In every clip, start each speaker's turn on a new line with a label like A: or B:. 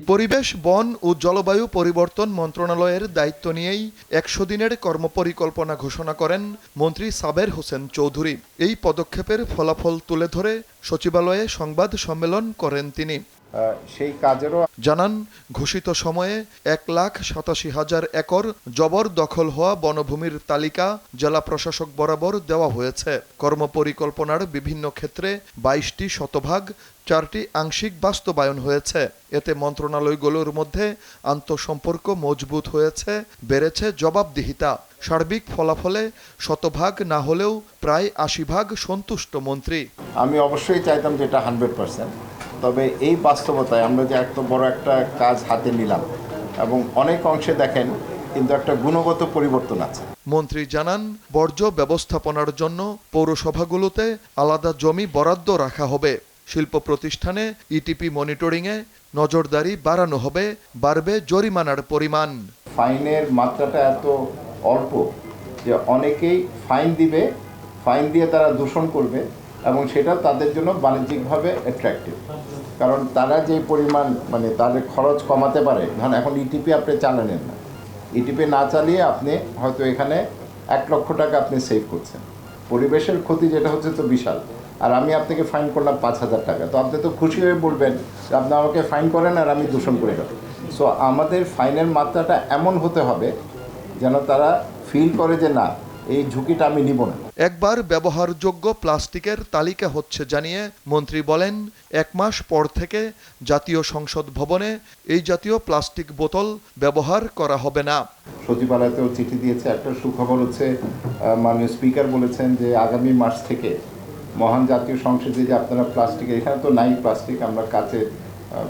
A: পরিবেশ, বন ও জলবায়ু পরিবর্তন মন্ত্রণালয়ের দায়িত্ব নিয়েই ১০০ দিনের কর্মপরিকল্পনা ঘোষণা করেন মন্ত্রী সাবের হোসেন চৌধুরী। এই পদক্ষেপের ফলাফল তুলে ধরে সচিবালয়ে সংবাদ সম্মেলন করেন তিনি।
B: সেই কাজেরও
A: জানান, ঘোষিত সময়ে ১,৮৭,০০০ একর জবরদখল হওয়া বনভূমির তালিকা জেলা প্রশাসক বরাবর দেওয়া হয়েছে। কর্মপরিকল্পনার বিভিন্ন ক্ষেত্রে ২২টি শতভাগ, ৪টি আংশিক বাস্তবায়ন হয়েছে। এতে মন্ত্রণালয়গুলোর মধ্যে আন্তঃসম্পর্ক মজবুত হয়েছে, বেড়েছে জবাবদিহিতা। সার্বিক ফলাফলে শতভাগ না হলেও প্রায় ৮০ ভাগ সন্তুষ্ট মন্ত্রী।
B: আমি অবশ্যই চাইতাম যে এটা 100%, তবে এই বাস্তবতায় আমরা যে এত বড় একটা কাজ হাতে নিলাম এবং অনেক অংশে দেখেন কিন্তু একটা গুণগত পরিবর্তন আছে।
A: মন্ত্রী জানান, বর্জ্য ব্যবস্থাপনার জন্য পৌরসভাগুলোতে আলাদা জমি বরাদ্দ রাখা হবে। শিল্প প্রতিষ্ঠানে ইটিপি মনিটরিংয়ে নজরদারি বাড়ানো হবে, বাড়বে জরিমানার পরিমাণ।
B: ফাইনের মাত্রাটা এত অল্প যে অনেকেই ফাইন দিবে, ফাইন দিয়ে তারা দূষণ করবে এবং সেটা তাদের জন্য বাণিজ্যিকভাবে অ্যাট্রাকটিভ, কারণ তারা যে পরিমাণ তাদের খরচ কমাতে পারে। ধরেন এখন ইটিপি আপনি চালানেন না, ইটিপি না চালিয়ে আপনি হয়তো এখানে ১ লক্ষ টাকা আপনি সেভ করছেন, পরিবেশের ক্ষতি যেটা হচ্ছে তো বিশাল। আর আমি আপনাকে ফাইন করলাম ৫,০০০ টাকা, তো আপনি তো খুশি হয়ে বলবেন যে আপনি আমাকে ফাইন করেন আর আমি দূষণ করে গেলাম। সো আমাদের ফাইনের মাত্রাটা এমন হতে হবে যেন তারা ফিল করে যে না, এই ঝুঁকিটা আমি নিব না।
A: একবার ব্যবহারযোগ্য প্লাস্টিকের তালিকা হচ্ছে জানিয়ে মন্ত্রী বলেন, ১ মাস পর থেকে জাতীয় সংসদ ভবনে এই জাতীয় প্লাস্টিক বোতল ব্যবহার করা হবে না।
B: সচিবালয়তেও চিঠি দিয়েছে। একটা সুখবর হচ্ছে, মাননীয় স্পিকার বলেছেন যে আগামী মাস থেকে মহান জাতীয় সংসদে যে আপনারা প্লাস্টিকের, এখানে তো নাই প্লাস্টিক, আমরা কাচের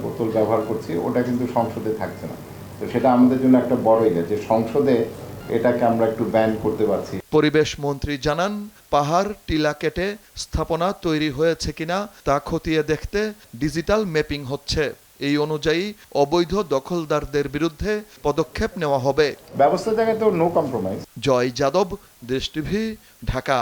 B: বোতল ব্যবহার করছি, ওটা কিন্তু সংসদে থাকছে না। তো সেটা আমাদের জন্য একটা বড় ইয়ে যে সংসদে এটাকে আমরা একটু ব্যান করতে পারছি।
A: পরিবেশ মন্ত্রী জানান, পাহাড় টিলা কেটে স্থাপনা তৈরি হয়েছে কিনা তা খতিয়ে দেখতে ডিজিটাল ম্যাপিং হচ্ছে। এই অনুযায়ী অবৈধ দখলদারদের বিরুদ্ধে পদক্ষেপ নেওয়া হবে।
B: ব্যবস্থা জায়গায় তো নো কম্প্রোমাইজ।
A: জয় যাদব, দেশ টিভি, ঢাকা।